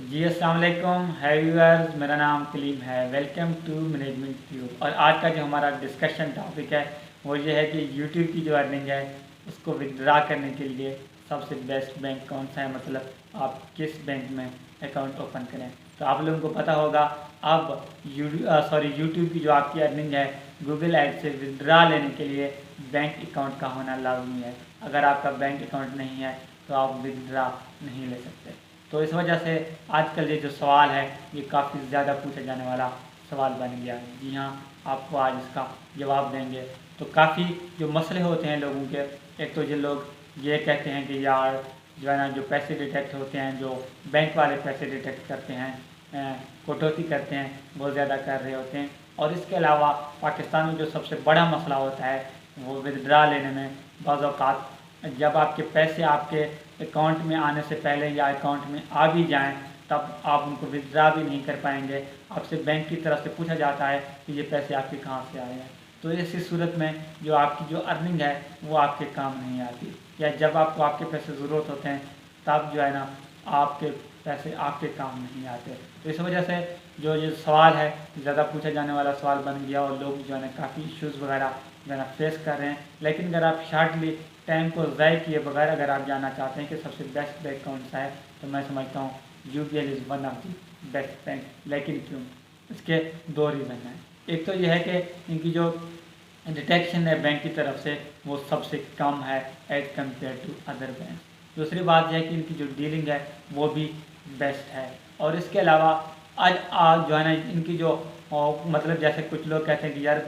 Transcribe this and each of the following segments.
जी अस्सलाम वालेकुम है व्यूअर्स, मेरा नाम कलीम है। Welcome to Management Tube. और आज का जो हमारा डिस्कशन टॉपिक है वो ये है कि यूट्यूब की जो अर्निंग है उसको विड्रा करने के लिए सबसे बेस्ट बैंक कौन सा है, मतलब आप किस बैंक में अकाउंट ओपन करें। तो आप लोगों को पता होगा अब यूट्यूब की जो आपकी अर्निंग है गूगल एड से विड्रा लेने के लिए बैंक अकाउंट का होना लाजमी है। अगर आपका बैंक अकाउंट नहीं है तो आप विड्रा नहीं ले सकते। तो इस वजह से आजकल ये जो सवाल है ये काफ़ी ज़्यादा पूछा जाने वाला सवाल बन गया है। जी हाँ, आपको आज इसका जवाब देंगे। तो काफ़ी जो मसले होते हैं लोगों के, एक तो जो लोग ये कहते हैं कि यार जो है ना, जो पैसे डिटेक्ट होते हैं, जो बैंक वाले पैसे डिटेक्ट करते हैं, कटौती करते हैं, बहुत ज़्यादा कर रहे होते हैं। और इसके अलावा पाकिस्तान में जो सबसे बड़ा मसला होता है वो विदड्रा लेने में बाज़ औक़ात जब आपके पैसे आपके अकाउंट में आने से पहले या अकाउंट में आ भी जाएं तब आप उनको विड्रा भी नहीं कर पाएंगे। आपसे बैंक की तरफ से पूछा जाता है कि ये पैसे आपके कहाँ से आए हैं। तो ऐसी सूरत में जो आपकी जो अर्निंग है वो आपके काम नहीं आती, या जब आपको आपके पैसे ज़रूरत होते हैं तब जो है ना आपके पैसे आपके काम नहीं आते। तो इस वजह से जो ये सवाल है ज़्यादा पूछा जाने वाला सवाल बन गया और लोग जो है ना काफ़ी इश्यूज़ वगैरह जो है ना फेस कर रहे हैं। लेकिन अगर आप शार्टली टाइम को ज़ाय किए बगैर अगर आप जानना चाहते हैं कि सबसे बेस्ट बैंक कौन सा है तो मैं समझता हूँ UBL is one of the best bank. लेकिन क्यों? इसके दो रीज़न हैं। एक तो यह है कि इनकी जो डिटेक्शन है बैंक की तरफ से वो सबसे कम है as compared to other bank. दूसरी बात यह है कि इनकी जो डीलिंग है वो भी बेस्ट है। और इसके अलावा आज जो है ना इनकी जो मतलब जैसे कुछ लोग कहते हैं कि यार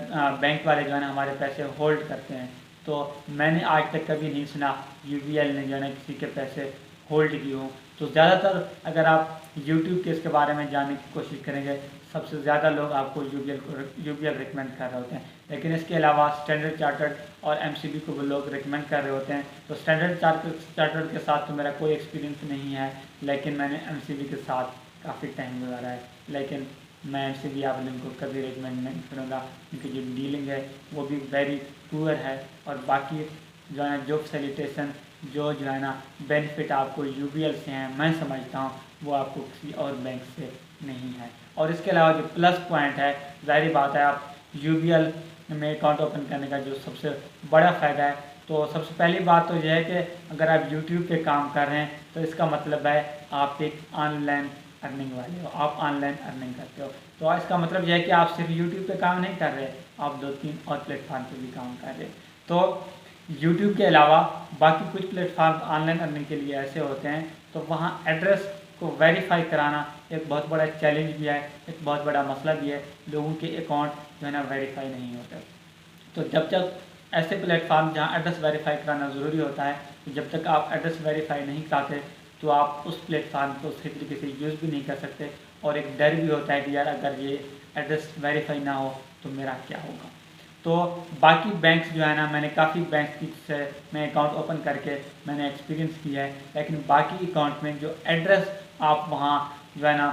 बैंक वाले जो है ना हमारे पैसे होल्ड करते हैं, तो मैंने आज तक कभी नहीं सुना यूबीएल ने जो है ना किसी के पैसे होल्ड किए हों। तो ज़्यादातर अगर आप यूट्यूब के इसके बारे में जानने की कोशिश करेंगे सबसे ज़्यादा लोग आपको यूबीएल रिकमेंड कर रहे होते हैं। लेकिन इसके अलावा स्टैंडर्ड चार्टर्ड और एमसीबी को वो लोग रिकमेंड कर रहे होते हैं। तो स्टैंडर्ड चार्टर्ड के साथ तो मेरा कोई एक्सपीरियंस नहीं है, लेकिन मैंने एमसीबी के साथ काफ़ी टाइम गुजारा है। लेकिन मैं एमसीबी आप लोगों को कभी रिकमेंड नहीं करूँगा क्योंकि जो डीलिंग है वो भी वेरी पुअर है। और बाकी जो है ना जॉब सैलिटेशन जो है ना बेनिफिट आपको यूबीएल से हैं, मैं समझता हूँ वो आपको किसी और बैंक से नहीं है। और इसके अलावा जो प्लस पॉइंट है, ज़ाहिर बात है आप यूबीएल में अकाउंट ओपन करने का जो सबसे बड़ा फ़ायदा है, तो सबसे पहली बात तो यह है कि अगर आप यूट्यूब पे काम कर रहे हैं तो इसका मतलब है आप एक ऑनलाइन अर्निंग वाले हो, आप ऑनलाइन अर्निंग करते हो। तो इसका मतलब यह है कि आप सिर्फ यूट्यूब पे काम नहीं कर रहे, आप 2-3 और प्लेटफार्म पे भी काम कर रहे। तो यूट्यूब के अलावा बाकी कुछ प्लेटफार्म ऑनलाइन अर्निंग के लिए ऐसे होते हैं, तो वहाँ एड्रेस को वेरीफाई कराना एक बहुत बड़ा चैलेंज भी है, एक बहुत बड़ा मसला भी है। लोगों के अकाउंट जो है ना वेरीफाई नहीं होते। तो जब तक ऐसे प्लेटफार्म जहाँ एड्रेस वेरीफाई कराना ज़रूरी होता है, तो जब तक आप एड्रेस वेरीफाई नहीं कराते तो आप उस प्लेटफार्म को सही तरीके से यूज़ भी नहीं कर सकते। और एक डर भी होता है कि यार अगर ये एड्रेस वेरीफाई ना हो तो मेरा क्या होगा। तो बाकी बैंक्स जो है ना, मैंने काफ़ी बैंक की से मैं अकाउंट ओपन करके मैंने एक्सपीरियंस किया है, लेकिन बाकी अकाउंट में जो एड्रेस आप वहाँ जो है ना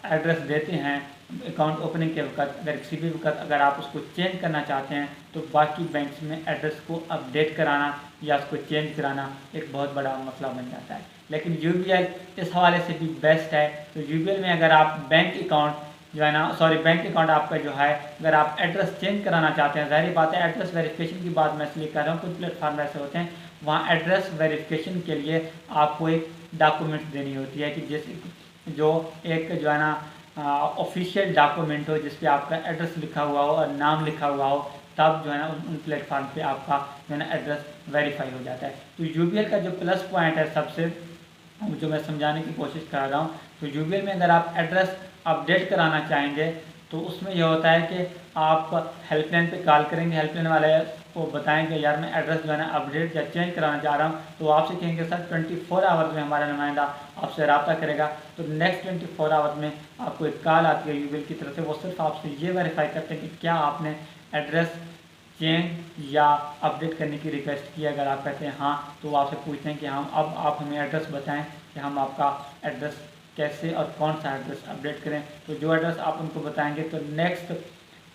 एड्रेस देते हैं अकाउंट ओपनिंग के वक्त, अगर किसी भी वक्त अगर आप उसको चेंज करना चाहते हैं तो बाकी बैंक्स में एड्रेस को अपडेट कराना या उसको चेंज कराना एक बहुत बड़ा मसला बन जाता है। लेकिन यूबीएल इस हवाले से भी बेस्ट है। तो यूबीएल में अगर आप बैंक अकाउंट जो है ना बैंक अकाउंट आपका जो है, अगर आप एड्रेस चेंज कराना चाहते हैं, ज़ाहिर बात है एड्रेस वेरिफिकेशन की बात मैं इसलिए कर रहा हूँ, कुछ प्लेटफार्म ऐसे होते हैं वहाँ एड्रेस वेरिफिकेशन के लिए आपको एक डॉक्यूमेंट देनी होती है कि जैसे जो एक जो है ना ऑफिशियल डॉक्यूमेंट हो जिस पे आपका एड्रेस लिखा हुआ हो और नाम लिखा हुआ हो, तब जो है ना उन प्लेटफार्म पे आपका जो है ना एड्रेस वेरीफाई हो जाता है। तो यूबीएल का जो प्लस पॉइंट है सबसे जो मैं समझाने की कोशिश कर रहा हूँ, तो यूबीएल में अगर आप एड्रेस अपडेट कराना चाहेंगे तो उसमें यह होता है कि आप हेल्पलाइन पे कॉल करेंगे, हेल्पलाइन वाले को बताएंगे यार मैं एड्रेस जो है ना अपडेट या चेंज कराना चाह रहा हूँ, तो आपसे कहेंगे सर 24 आवर्स में हमारा नुमाइंदा आपसे रब्ता करेगा। तो नेक्स्ट 24 आवर्स में आपको एक कॉल आती है यूबीएल की तरफ से, वो सिर्फ आपसे ये वेरीफाई करते हैं कि क्या आपने एड्रेस चेंज या अपडेट करने की रिक्वेस्ट की। अगर आप कहते हैं हाँ, तो वो आपसे पूछते हैं कि हम अब आप हमें एड्रेस बताएं कि हम आपका एड्रेस कैसे और कौन सा एड्रेस अपडेट करें। तो जो एड्रेस आप उनको बताएंगे तो नेक्स्ट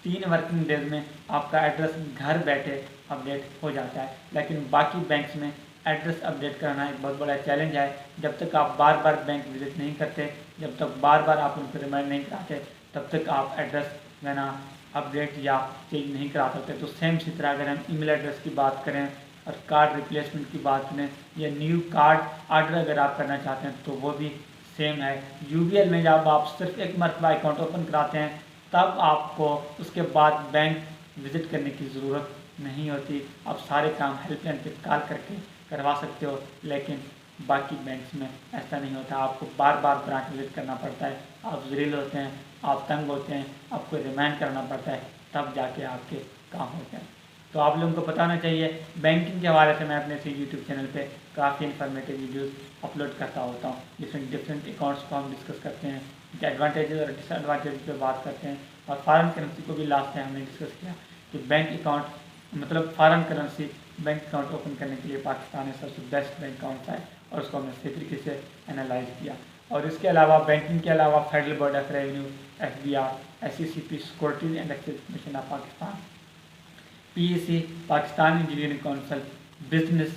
3 वर्किंग डेज में आपका एड्रेस घर बैठे अपडेट हो जाता है। लेकिन बाकी बैंक्स में एड्रेस अपडेट कराना एक बहुत बड़ा चैलेंज है। जब तक आप बार बार बैंक विजिट नहीं करते, जब तक बार बार आप उनको रिमाइंड नहीं कराते, तब तक आप एड्रेस अपडेट या चेंज नहीं करा सकते। तो सेम इसी तरह अगर हम ईमेल एड्रेस की बात करें और कार्ड रिप्लेसमेंट की बात करें या न्यू कार्ड ऑर्डर अगर आप करना चाहते हैं तो वो भी सेम है। यूबीएल में जब आप सिर्फ एक मरतबा अकाउंट ओपन कराते हैं तब आपको उसके बाद बैंक विज़िट करने की ज़रूरत नहीं होती। आप सारे काम हेल्पलाइन पे कॉल करके करवा सकते हो, लेकिन बाकी बैंक्स में ऐसा नहीं होता। आपको बार बार ब्रांच विजिट करना पड़ता है, आप ज़लील होते हैं, आप तंग होते हैं, आपको रिमाइंड करना पड़ता है, तब जाके आपके काम होते हैं। तो आप लोगों को पता होना चाहिए। बैंकिंग के हवाले से मैं अपने इसी यूट्यूब चैनल पे काफ़ी इन्फॉर्मेटिव वीडियोस अपलोड करता होता हूँ, जिसमें डिफरेंट अकाउंट्स को हम डिस्कस करते हैं, उनके एडवांटेजेस और डिसएडवांटेज पे बात करते हैं। और फॉरेन करेंसी को भी लास्ट टाइम हमने डिस्कस किया कि बैंक अकाउंट मतलब foreign currency bank account open करने के लिए पाकिस्तान में सबसे बेस्ट बैंक कौन सा है, और उसको हमने सही तरीके से एनालाइज किया। और इसके अलावा बैंकिंग के अलावा federal board of revenue, FBI, SECP, securities and exchange commission of Pakistan, PEC, Pakistan engineering council, business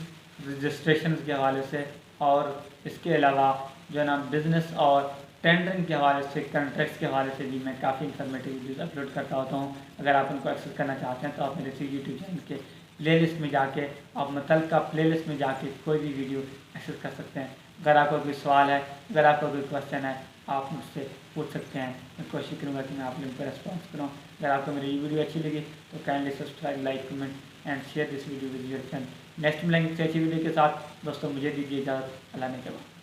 registration के हवाले से, और इसके अलावा जो है ना बिज़नेस और टेंडरिंग के हवाले से, कॉन्ट्रैक्ट्स के हवाले से भी मैं काफ़ी इन्फॉर्मेटिव वीडियोस अपलोड करता होता हूँ। अगर आप उनको एक्सेस करना चाहते हैं तो आप मेरे इसी यूट्यूब चैनल के प्लेलिस्ट में जाके, आप मुतल्लिका प्लेलिस्ट में जाके कोई भी वीडियो एक्सेस कर सकते हैं। अगर आपको कोई सवाल है, अगर आपको कोई क्वेश्चन है, आप मुझसे पूछ सकते हैं। मैं कोशिश करूँगा कि मैं आप लोगों को रेस्पॉन्स करूँ। अगर आपको मेरी ये वीडियो अच्छी लगी तो kindly subscribe, like, comment and share this video with your friend. Next मिलेंगे किसी अच्छी वीडियो के साथ। दोस्तों मुझे दीजिए इजाज़त। अल्लाह ने के बाद।